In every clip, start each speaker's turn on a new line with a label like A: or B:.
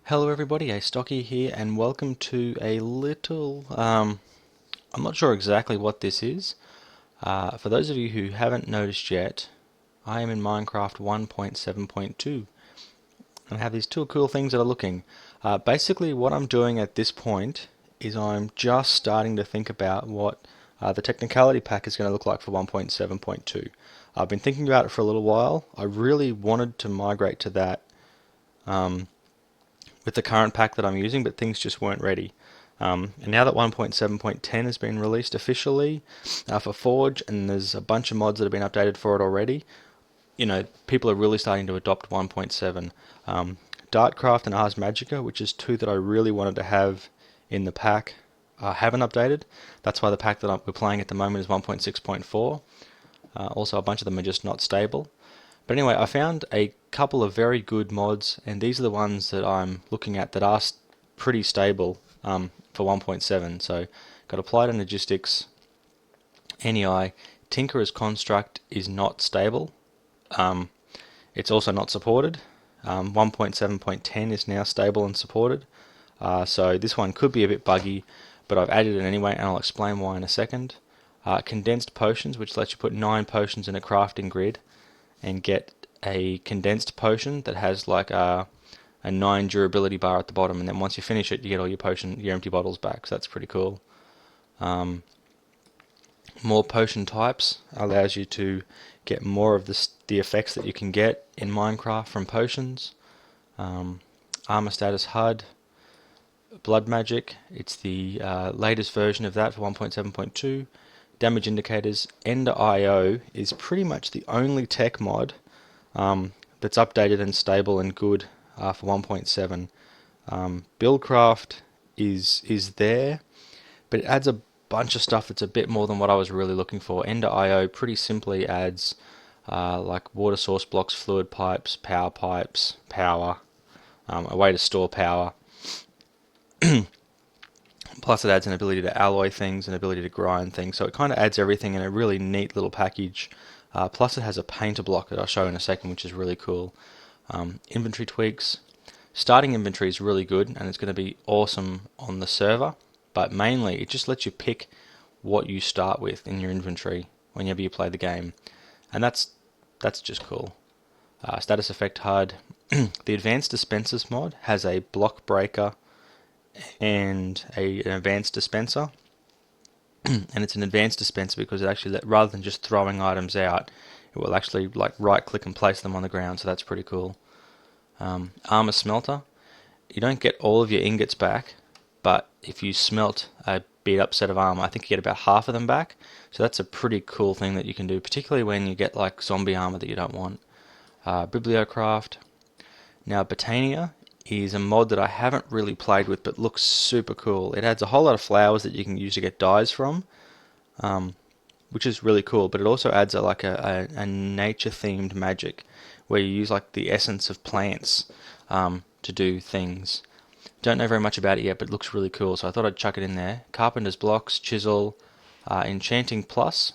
A: Hello everybody, Astocky here and welcome to a little, I'm not sure exactly what this is. For those of you who haven't noticed yet, I am in Minecraft 1.7.2 and I have these two cool things that are looking. Basically what I'm doing at this point is I'm just starting to think about what the Technicality pack is going to look like for 1.7.2. I've been thinking about it for a little while. I really wanted to migrate to that with the current pack that I'm using, but things just weren't ready. And now that 1.7.10 has been released officially for Forge, and there's a bunch of mods that have been updated for it already, people are really starting to adopt 1.7. Dartcraft and Ars Magica, which is two that I really wanted to have in the pack, haven't updated. That's why the pack that we're playing at the moment is 1.6.4. Also, a bunch of them are just not stable. But anyway, I found a couple of very good mods, and these are the ones that I'm looking at that are pretty stable for 1.7. So, got Applied Energistics, NEI, Tinkerer's Construct is not stable. It's also not supported. 1.7.10 is now stable and supported. So this one could be a bit buggy, but I've added it anyway, and I'll explain why in a second. Condensed potions, which lets you put 9 potions in a crafting grid and get a condensed potion that has like a 9 durability bar at the bottom, and then once you finish it you get all your empty bottles back, so that's pretty cool. More potion types allows you to get more of the effects that you can get in Minecraft from potions. Armor status HUD, blood magic, it's the latest version of that for 1.7.2. Damage indicators. Ender IO is pretty much the only tech mod that's updated and stable and good for 1.7. Buildcraft is there, but it adds a bunch of stuff that's a bit more than what I was really looking for. Ender IO pretty simply adds like water source blocks, fluid pipes, power, a way to store power. Plus it adds an ability to alloy things, an ability to grind things, so it kind of adds everything in a really neat little package. Plus it has a painter block that I'll show in a second, which is really cool. Inventory tweaks. Starting inventory is really good, and it's going to be awesome on the server, but mainly it just lets you pick what you start with in your inventory whenever you play the game, and that's just cool. Status effect HUD. The Advanced Dispensers mod has a block breaker and an advanced dispenser, and it's an advanced dispenser because it actually rather than just throwing items out, it will actually like right click and place them on the ground, so that's pretty cool. Armor smelter. You don't get all of your ingots back, but if you smelt a beat up set of armor, I think you get about half of them back, so that's a pretty cool thing that you can do, particularly when you get like zombie armor that you don't want. Bibliocraft. Now Botania is a mod that I haven't really played with, but looks super cool. It adds a whole lot of flowers that you can use to get dyes from, which is really cool, but it also adds a nature themed magic where you use like the essence of plants to do things. Don't know very much about it yet, but it looks really cool, so I thought I'd chuck it in there. Carpenter's blocks, chisel, enchanting plus.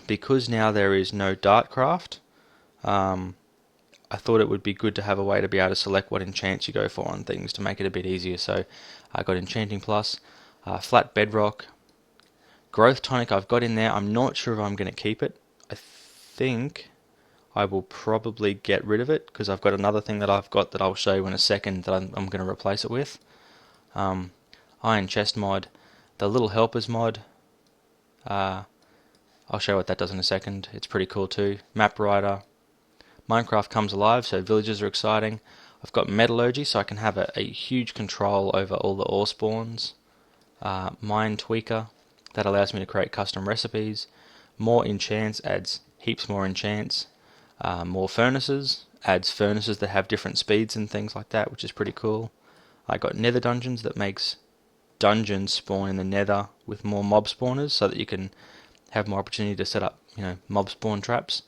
A: Because now there is no Dartcraft, I thought it would be good to have a way to be able to select what enchants you go for on things to make it a bit easier. So I got Enchanting Plus, Flat Bedrock, Growth Tonic I've got in there. I'm not sure if I'm going to keep it. I think I will probably get rid of it because I've got another thing that I've got that I'll show you in a second that I'm going to replace it with. Iron Chest mod, the Little Helpers mod. I'll show you what that does in a second. It's pretty cool too. Map Writer. Minecraft comes alive, so villages are exciting. I've got metallurgy, so I can have a huge control over all the ore spawns. Mine tweaker, that allows me to create custom recipes. More enchants, adds heaps more enchants. More furnaces, adds furnaces that have different speeds and things like that, which is pretty cool. I got nether dungeons that makes dungeons spawn in the nether with more mob spawners, so that you can have more opportunity to set up, mob spawn traps.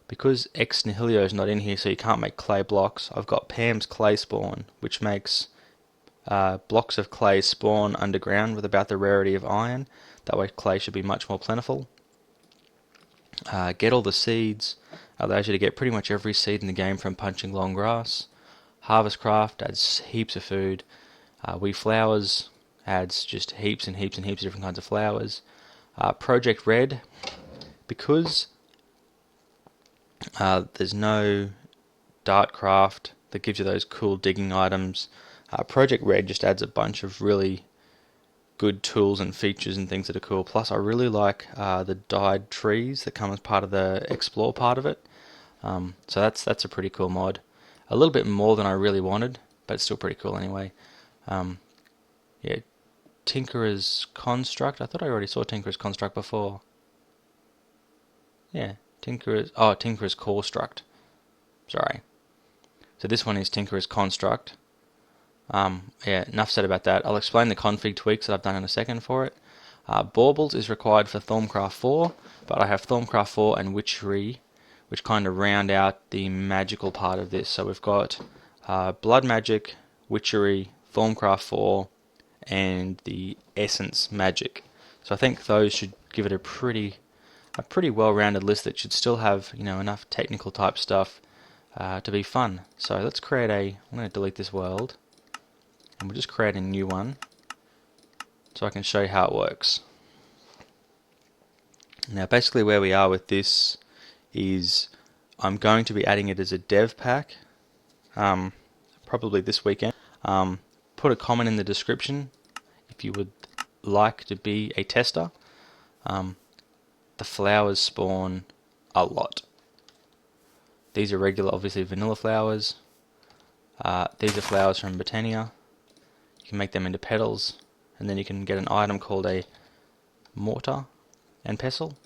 A: Because Ex Nihilio is not in here, so you can't make clay blocks, I've got Pam's clay spawn, which makes blocks of clay spawn underground with about the rarity of iron. That way clay should be much more plentiful. Get all the seeds allows you to get pretty much every seed in the game from punching long grass. Harvest Craft adds heaps of food. We Flowers adds just heaps and heaps and heaps of different kinds of flowers. Project Red, because there's no Dartcraft that gives you those cool digging items. Project Red just adds a bunch of really good tools and features and things that are cool. Plus, I really like the dyed trees that come as part of the explore part of it. So that's a pretty cool mod. A little bit more than I really wanted, but it's still pretty cool anyway. Yeah, Tinkerer's Construct. I thought I already saw Tinkerer's Construct before. Yeah, Tinkerer's Core Struct. Sorry. So this one is Tinkerer's Construct. Yeah, enough said about that. I'll explain the config tweaks that I've done in a second for it. Baubles is required for Thorncraft 4, but I have Thorncraft 4 and Witchery, which kind of round out the magical part of this. So we've got Blood Magic, Witchery, Thorncraft 4, and the Essence Magic. So I think those should give it a pretty well-rounded list that should still have, you know, enough technical type stuff to be fun. So let's create I'm going to delete this world, and we'll just create a new one so I can show you how it works. Now basically where we are with this is I'm going to be adding it as a dev pack probably this weekend. Put a comment in the description if you would like to be a tester. The flowers spawn a lot. These are regular, obviously vanilla flowers. These are flowers from Botania. You can make them into petals, and then you can get an item called a mortar and pestle.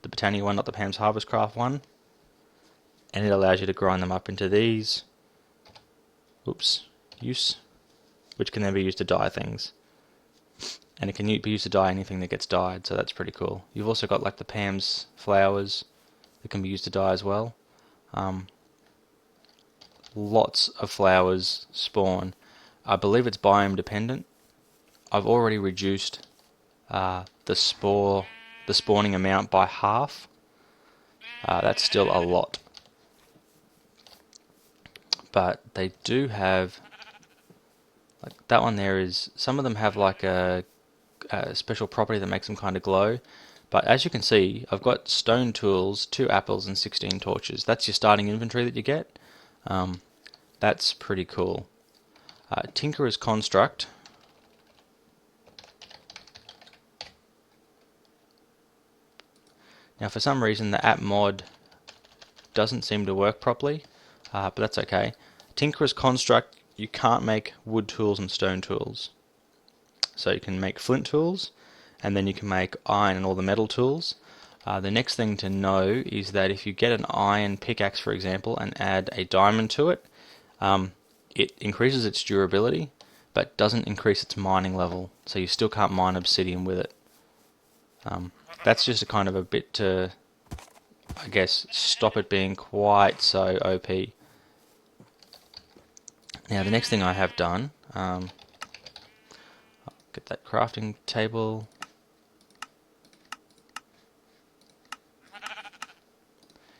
A: The Botania one, not the Pam's Harvest Craft one. And it allows you to grind them up into these. Which can then be used to dye things. And it can be used to dye anything that gets dyed, so that's pretty cool. You've also got like the Pam's flowers that can be used to dye as well. Lots of flowers spawn. I believe it's biome dependent. I've already reduced the spawning amount by half. That's still a lot. But they do have, like that one there is, some of them have like a special property that makes them kind of glow. But as you can see, I've got stone tools, 2 apples and 16 torches. That's your starting inventory that you get. That's pretty cool. Tinkerer's Construct. Now for some reason the app mod doesn't seem to work properly, but that's okay. Tinkerer's Construct, you can't make wood tools and stone tools. So you can make flint tools, and then you can make iron and all the metal tools. The next thing to know is that if you get an iron pickaxe, for example, and add a diamond to it, it increases its durability, but doesn't increase its mining level, so you still can't mine obsidian with it. That's just a kind of a bit to, I guess, stop it being quite so OP. Now the next thing I have done, I'll get that crafting table.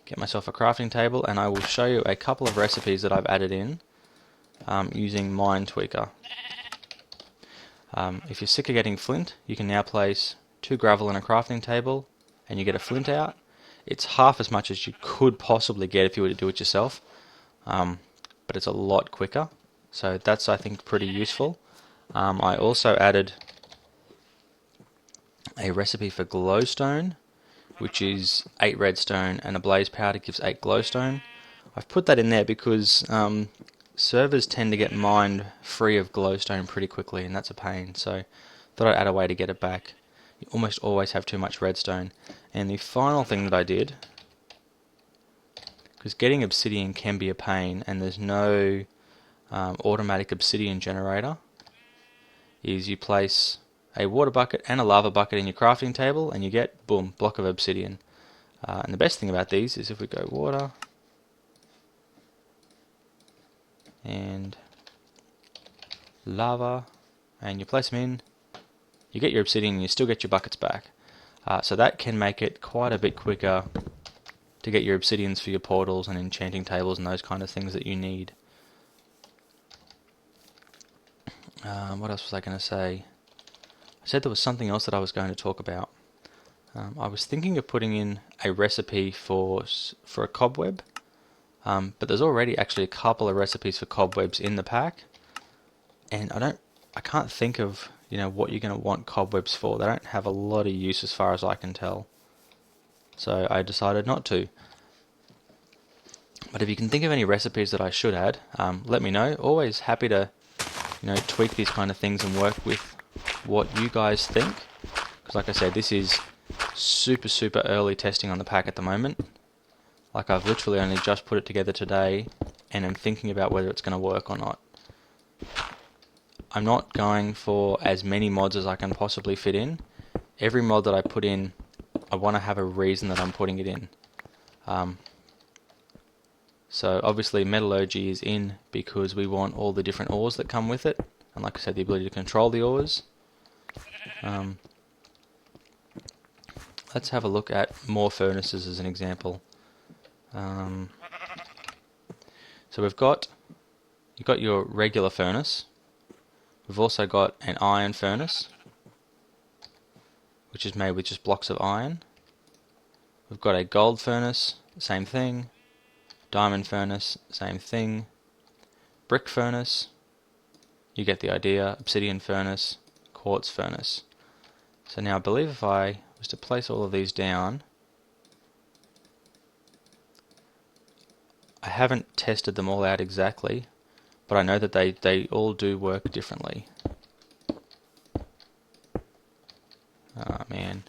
A: Get myself a crafting table, and I will show you a couple of recipes that I've added in using Mine Tweaker. If you're sick of getting flint, you can now place 2 gravel in a crafting table and you get a flint out. It's half as much as you could possibly get if you were to do it yourself, but it's a lot quicker, so that's, I think, pretty useful. I also added a recipe for glowstone, which is 8 redstone, and a blaze powder gives 8 glowstone. I've put that in there because servers tend to get mined free of glowstone pretty quickly, and that's a pain, so thought I'd add a way to get it back. You almost always have too much redstone. And the final thing that I did, because getting obsidian can be a pain, and there's no automatic obsidian generator, is you place a water bucket and a lava bucket in your crafting table, and you get, boom, block of obsidian. And the best thing about these is if we go water and lava, and you place them in, you get your obsidian and you still get your buckets back. So that can make it quite a bit quicker to get your obsidians for your portals and enchanting tables and those kind of things that you need. What else was I going to say? I said there was something else that I was going to talk about. I was thinking of putting in a recipe for a cobweb, but there's already actually a couple of recipes for cobwebs in the pack, and I can't think of what you're going to want cobwebs for. They don't have a lot of use as far as I can tell, so I decided not to. But if you can think of any recipes that I should add, let me know. Always happy to tweak these kind of things and work with what you guys think, because like I said, this is super early testing on the pack at the moment. Like, I've literally only just put it together today and I'm thinking about whether it's going to work or not. I'm not going for as many mods as I can possibly fit in. Every mod that I put in, I want to have a reason that I'm putting it in. So obviously metallurgy is in because we want all the different ores that come with it, and like I said, the ability to control the ores. Let's have a look at more furnaces as an example. So you've got your regular furnace. We've also got an iron furnace, which is made with just blocks of iron. We've got a gold furnace, same thing. Diamond furnace, same thing. Brick furnace, you get the idea. Obsidian furnace, quartz furnace. So now I believe if I was to place all of these down, I haven't tested them all out exactly, but I know that they all do work differently. Ah, man.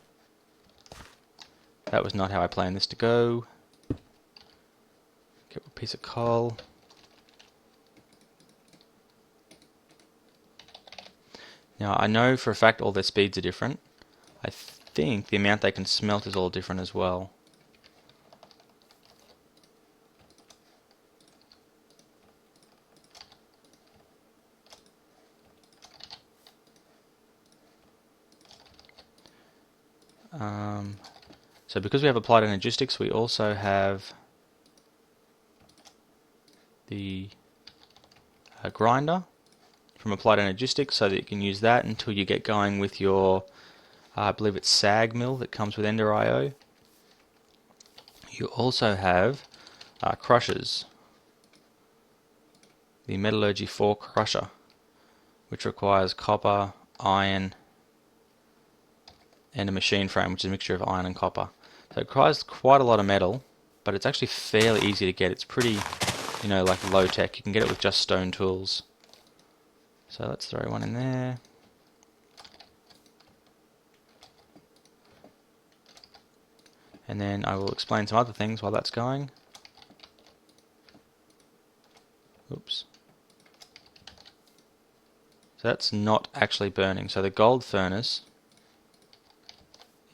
A: That was not how I planned this to go. Get a piece of coal. Now I know for a fact all their speeds are different. I think the amount they can smelt is all different as well. So because we have applied energistics, we also have the grinder from applied energistics, so that you can use that until you get going with your, I believe it's sag mill that comes with Ender IO. You also have crushers, the metallurgy 4 crusher, which requires copper, iron, and a machine frame, which is a mixture of iron and copper. So it requires quite a lot of metal, but it's actually fairly easy to get. It's pretty, like low tech. You can get it with just stone tools. So let's throw one in there. And then I will explain some other things while that's going. Oops. So that's not actually burning. So the gold furnace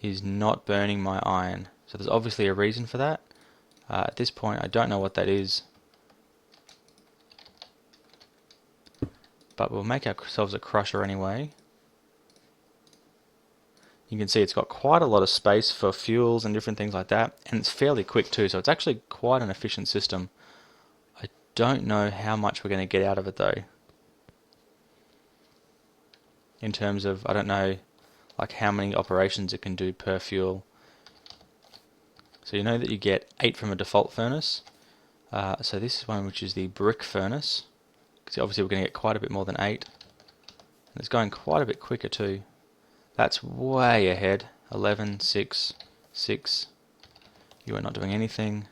A: is not burning my iron. So there's obviously a reason for that. At this point I don't know what that is. But we'll make ourselves a crusher anyway. You can see it's got quite a lot of space for fuels and different things like that, and it's fairly quick too, so it's actually quite an efficient system. I don't know how much we're going to get out of it though. In terms of, I don't know like how many operations it can do per fuel. So you know that you get 8 from a default furnace. So this is one which is the brick furnace. Because obviously we're going to get quite a bit more than 8. And it's going quite a bit quicker too. That's way ahead. 11, 6, 6. You are not doing anything.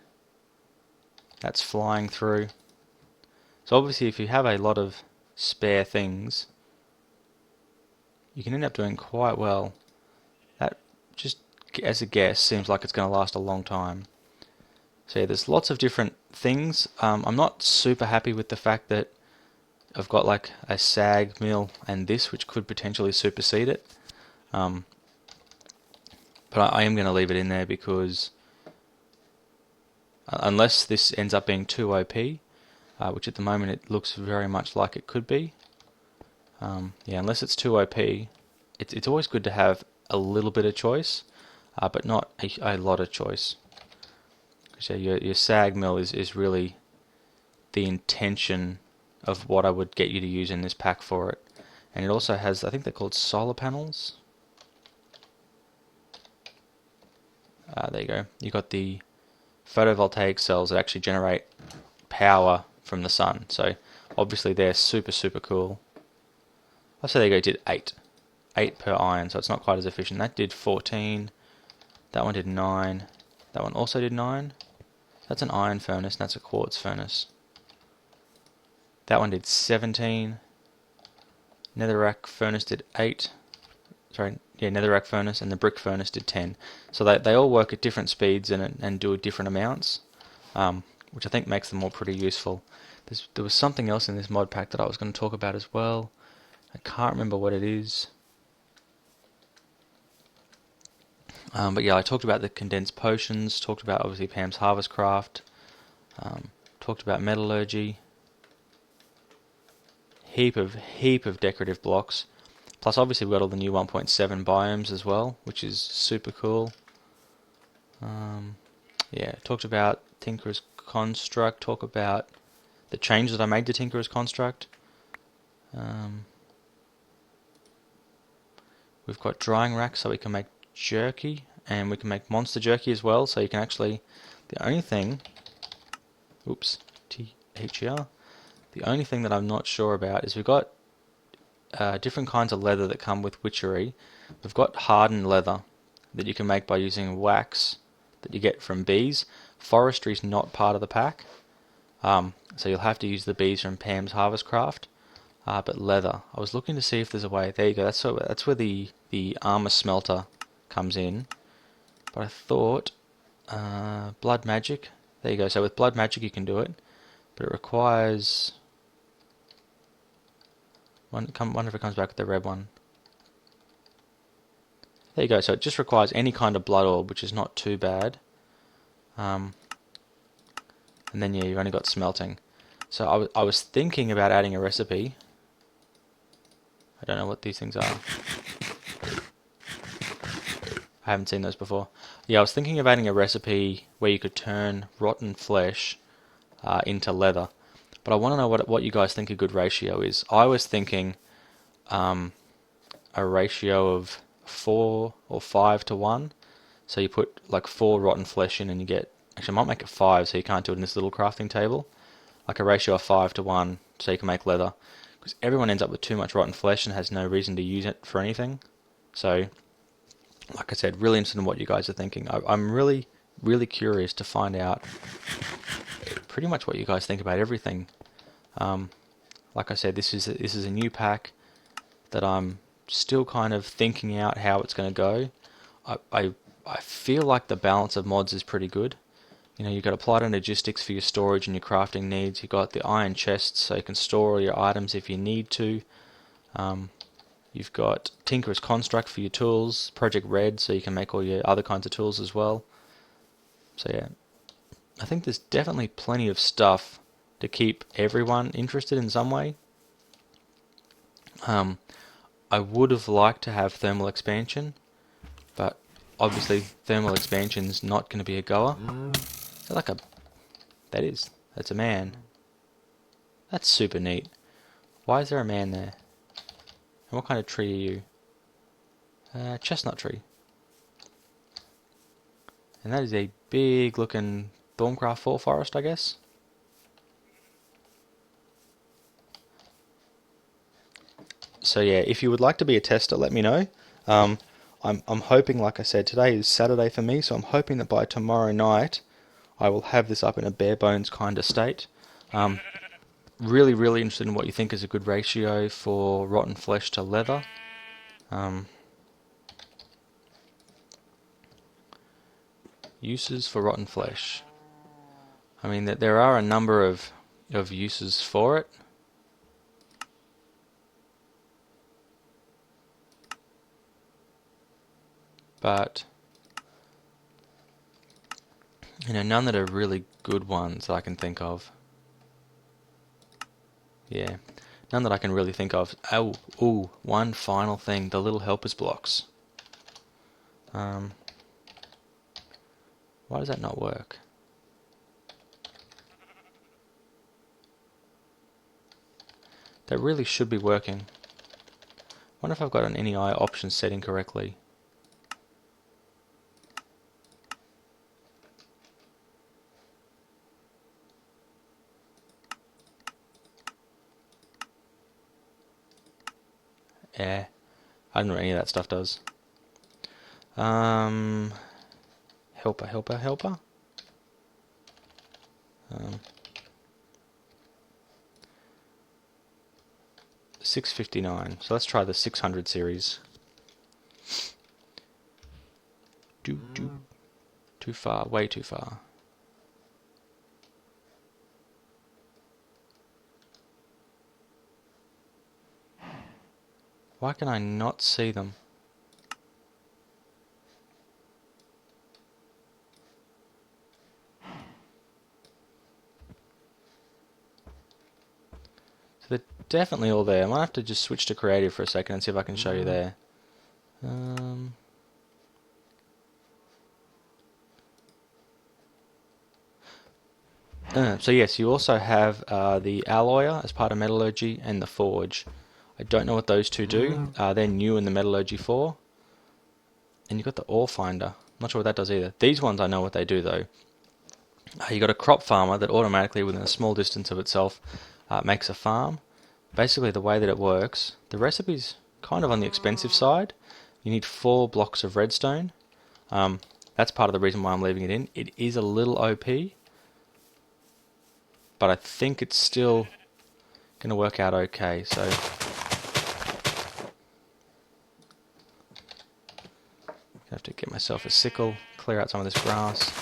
A: That's flying through. So obviously if you have a lot of spare things, you can end up doing quite well. That, just as a guess, seems like it's going to last a long time. So yeah, there's lots of different things. I'm not super happy with the fact that I've got like a sag mill and this, which could potentially supersede it. But I am going to leave it in there because unless this ends up being too OP, which at the moment it looks very much like it could be. Yeah, unless it's too OP, it's always good to have a little bit of choice, but not a lot of choice. So your sag mill is really the intention of what I would get you to use in this pack for it. and it also has, I think they're called solar panels. There you go. You got the photovoltaic cells that actually generate power from the sun. So obviously they're super, super cool. Oh, so there you go, it did 8. 8 per iron, so it's not quite as efficient. That did 14. That one did 9. That one also did 9. That's an iron furnace, and that's a quartz furnace. That one did 17. Netherrack furnace did 8. Sorry, yeah, netherrack furnace, and the brick furnace did 10. So they all work at different speeds and do different amounts, which I think makes them all pretty useful. There was something else in this mod pack that I was going to talk about as well. I can't remember what it is. But yeah, I talked about the condensed potions, talked about obviously Pam's Harvest Craft, talked about metallurgy, heap of decorative blocks. Plus obviously we've got all the new 1.7 biomes as well, which is super cool. Yeah, talked about Tinkerer's Construct, talk about the changes that I made to Tinkerer's Construct. We've got drying racks so we can make jerky, and we can make monster jerky as well, so you can actually, the only thing, oops, THER, the only thing that I'm not sure about is we've got different kinds of leather that come with witchery. We've got hardened leather that you can make by using wax that you get from bees. Forestry is not part of the pack, so you'll have to use the bees from Pam's Harvest Craft. But leather, I was looking to see if there's a way. There you go. That's where the armor smelter comes in. But I thought blood magic. There you go. So with blood magic you can do it, but it requires. Wonder if it comes back with the red one. There you go. So it just requires any kind of blood orb, which is not too bad. And then yeah, you've only got smelting. So I was thinking about adding a recipe. I don't know what these things are. I haven't seen those before. Yeah, I was thinking of adding a recipe where you could turn rotten flesh into leather. But I want to know what you guys think a good ratio is. I was thinking a ratio of 4 or 5 to 1. So you put like 4 rotten flesh in and you get... Actually, I might make it 5 so you can't do it in this little crafting table. Like a ratio of 5 to 1 so you can make leather. Because everyone ends up with too much rotten flesh and has no reason to use it for anything. So, like I said, really interested in what you guys are thinking. I'm really, really curious to find out pretty much what you guys think about everything. Like I said, this is a new pack that I'm still kind of thinking out how it's going to go. I feel like the balance of mods is pretty good. You know, you've got applied logistics for your storage and your crafting needs. You've got the iron chests so you can store all your items if you need to. You've got Tinkerer's Construct for your tools, Project Red so you can make all your other kinds of tools as well. So yeah, I think there's definitely plenty of stuff to keep everyone interested in some way. I would have liked to have thermal expansion, but obviously thermal expansion's not going to be a goer. Like that's a man. That's super neat. Why is there a man there? And what kind of tree are you? Chestnut tree. And that is a big looking Thorncraft Fall Forest, I guess. So yeah, if you would like to be a tester, let me know. I'm hoping, like I said, today is Saturday for me, so I'm hoping that by tomorrow night I will have this up in a bare bones kind of state. Really, really interested in what you think is a good ratio for rotten flesh to leather. Uses for rotten flesh. I mean, there are a number of uses for it. But you know, none that are really good ones that I can think of. Yeah, none that I can really think of. Oh, ooh, one final thing, the little helpers blocks. Why does that not work? That really should be working. Wonder if I've got an NEI option setting correctly. Yeah, I don't know what any of that stuff does. Helper. 659. So let's try the 600 series. Too far, way too far. Why can I not see them? So they're definitely all there. I might have to just switch to creative for a second and see if I can show you there. So yes, you also have the alloyer as part of metallurgy and the forge. I don't know what those two do. They're new in the metallurgy 4. And you've got the ore finder. Not sure what that does either. These ones I know what they do though. You got a crop farmer that automatically within a small distance of itself makes a farm. Basically the way that it works, the recipe's kind of on the expensive side. You need 4 blocks of redstone. That's part of the reason why I'm leaving it in. It is a little OP, but I think it's still going to work out okay. So I have to get myself a sickle, clear out some of this grass.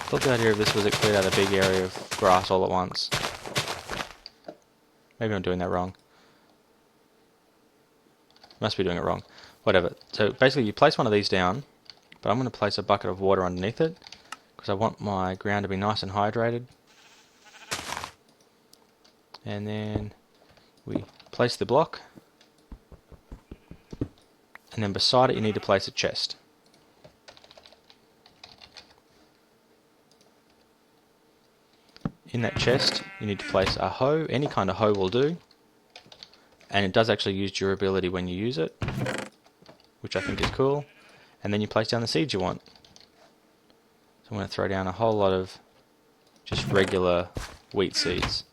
A: I thought the idea of this was it cleared out a big area of grass all at once. Maybe I'm doing that wrong. Must be doing it wrong. Whatever. So basically you place one of these down, but I'm going to place a bucket of water underneath it because I want my ground to be nice and hydrated. And then we place the block, and then beside it you need to place a chest. In that chest you need to place a hoe. Any kind of hoe will do, and it does actually use durability when you use it, which I think is cool. And then you place down the seeds you want. So I'm going to throw down a whole lot of just regular wheat seeds.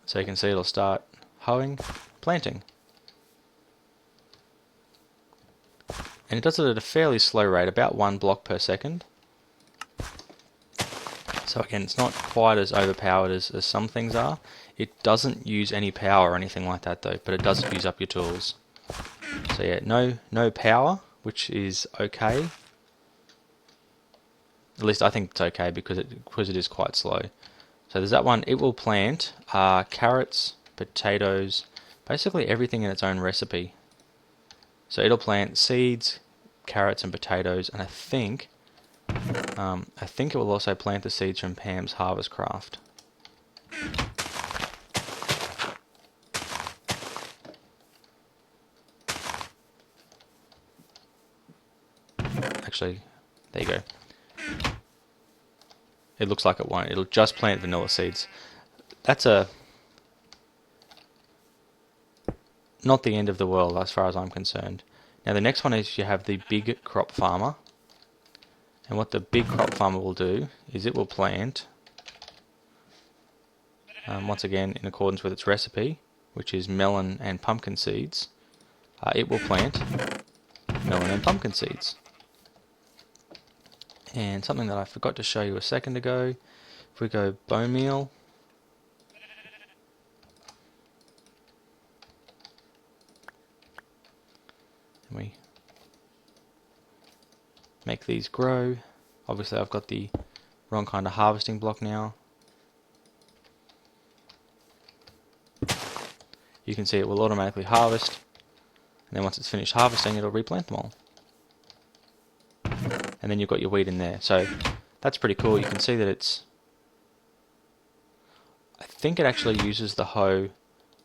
A: So you can see it'll start hoeing, planting. And it does it at a fairly slow rate, about 1 block per second. So again, it's not quite as overpowered as some things are. It doesn't use any power or anything like that though, but it does use up your tools. So yeah, no power, which is okay. At least I think it's okay because it is quite slow. So there's that one. It will plant carrots, potatoes, basically everything in its own recipe. So it'll plant seeds, carrots and potatoes, and I think it will also plant the seeds from Pam's Harvest Craft. Actually, there you go. It looks like it won't. It'll just plant vanilla seeds. That's not the end of the world as far as I'm concerned. Now the next one is you have the big crop farmer. And what the big crop farmer will do is it will plant, once again in accordance with its recipe, which is melon and pumpkin seeds, it will plant melon and pumpkin seeds. And something that I forgot to show you a second ago, if we go bone meal, and we make these grow. Obviously I've got the wrong kind of harvesting block now. You can see it will automatically harvest, and then once it's finished harvesting it'll replant them all. And then you've got your wheat in there. So that's pretty cool. You can see that it's, I think it actually uses the hoe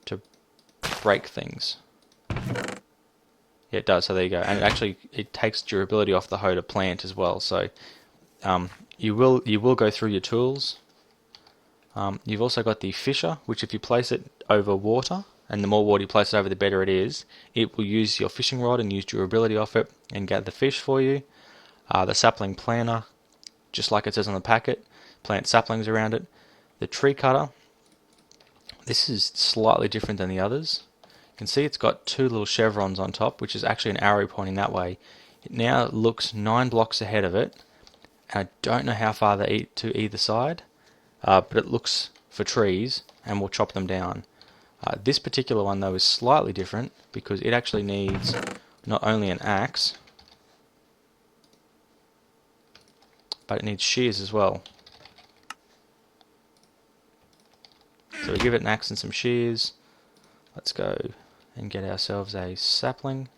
A: to break things. Yeah, it does. So there you go. And it takes durability off the hoe to plant as well. So you will go through your tools. You've also got the fisher, which if you place it over water, and the more water you place it over, the better it is. It will use your fishing rod and use durability off it and gather fish for you. The sapling planter, just like it says on the packet, plant saplings around it. The tree cutter, this is slightly different than the others. You can see it's got two little chevrons on top, which is actually an arrow pointing that way. It now looks 9 blocks ahead of it, and I don't know how far they eat to either side, but it looks for trees and will chop them down. This particular one though is slightly different because it actually needs not only an axe, but it needs shears as well. So we give it an axe and some shears. Let's go and get ourselves a sapling.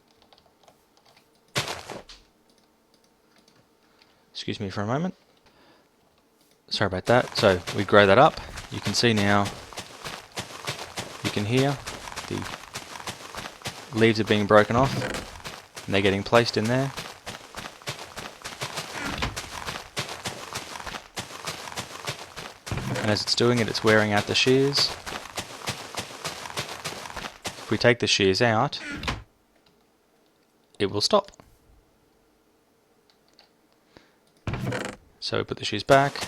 A: Excuse me for a moment. Sorry about that. So we grow that up. You can see now, you can hear the leaves are being broken off and they're getting placed in there. And as it's doing it, it's wearing out the shears. If we take the shears out, it will stop. So we put the shears back,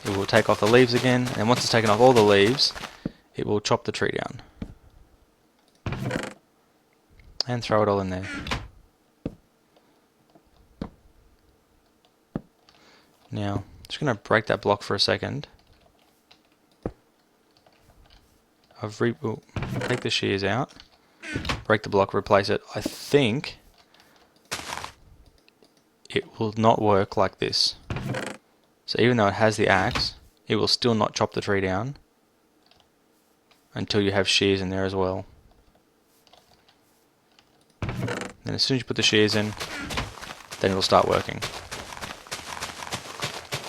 A: it will take off the leaves again, and once it's taken off all the leaves, it will chop the tree down. And throw it all in there. Now, I'm just going to break that block for a second. We'll take the shears out, break the block, replace it. I think it will not work like this. So even though it has the axe, it will still not chop the tree down until you have shears in there as well. Then as soon as you put the shears in, then it will start working.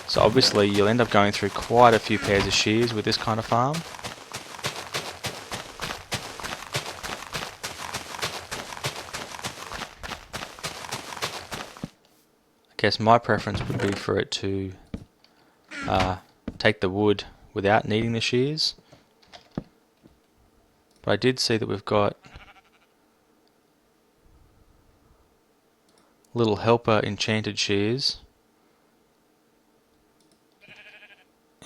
A: So obviously you'll end up going through quite a few pairs of shears with this kind of farm. I guess my preference would be for it to take the wood without needing the shears. But I did see that we've got little helper enchanted shears.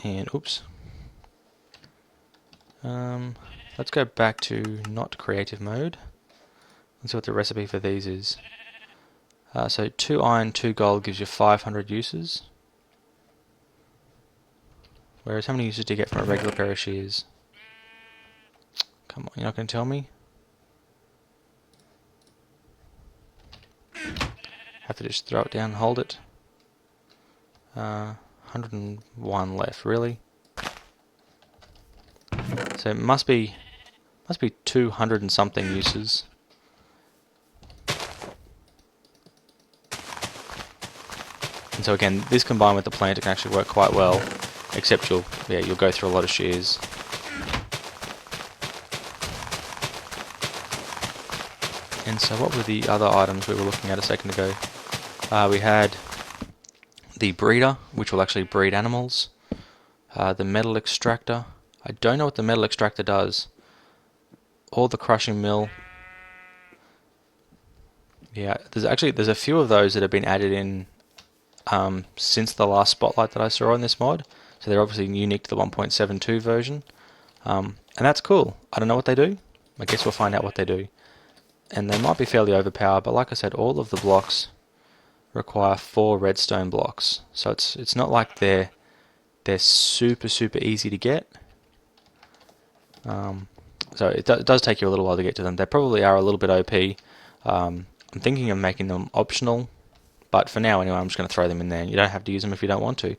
A: And oops. Let's go back to not creative mode. Let's see what the recipe for these is. So 2 iron, 2 gold gives you 500 uses. Whereas how many uses do you get from a regular pair of shears? Come on, you're not going to tell me? Have to just throw it down and hold it. 101 left, really? So it must be 200 and something uses. And so again, this combined with the planter can actually work quite well, except you'll go through a lot of shears. And so what were the other items we were looking at a second ago? We had the breeder, which will actually breed animals. The metal extractor. I don't know what the metal extractor does. Or the crushing mill. Yeah, there's a few of those that have been added in since the last spotlight that I saw on this mod. So they're obviously unique to the 1.72 version. And that's cool. I don't know what they do. I guess we'll find out what they do. And they might be fairly overpowered, but like I said, all of the blocks require 4 redstone blocks. So it's not like they're super easy to get. So it does take you a little while to get to them. They probably are a little bit OP. I'm thinking of making them optional, but for now anyway, I'm just going to throw them in there. You don't have to use them if you don't want to.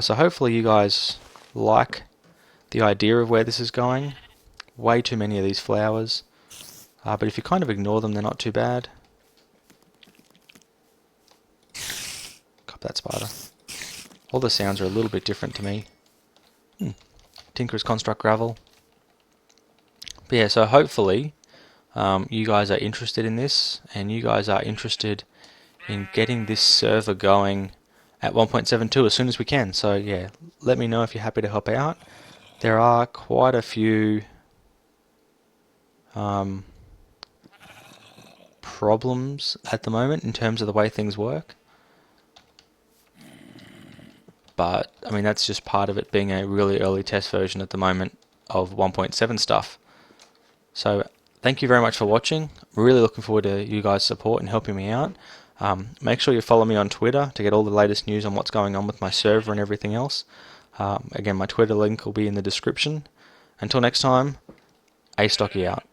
A: So hopefully you guys like the idea of where this is going. Way too many of these flowers. But if you kind of ignore them, they're not too bad. Cop that spider. All the sounds are a little bit different to me. Tinker's Construct Gravel. But yeah, so hopefully you guys are interested in this, and you guys are interested in getting this server going at 1.72 as soon as we can. So yeah, let me know if you're happy to help out. There are quite a few problems at the moment in terms of the way things work, but I mean that's just part of it being a really early test version at the moment of 1.7 stuff. So thank you very much for watching. Really looking forward to you guys' support and helping me out. Make sure you follow me on Twitter to get all the latest news on what's going on with my server and everything else. Again, my Twitter link will be in the description. Until next time, Astocky out.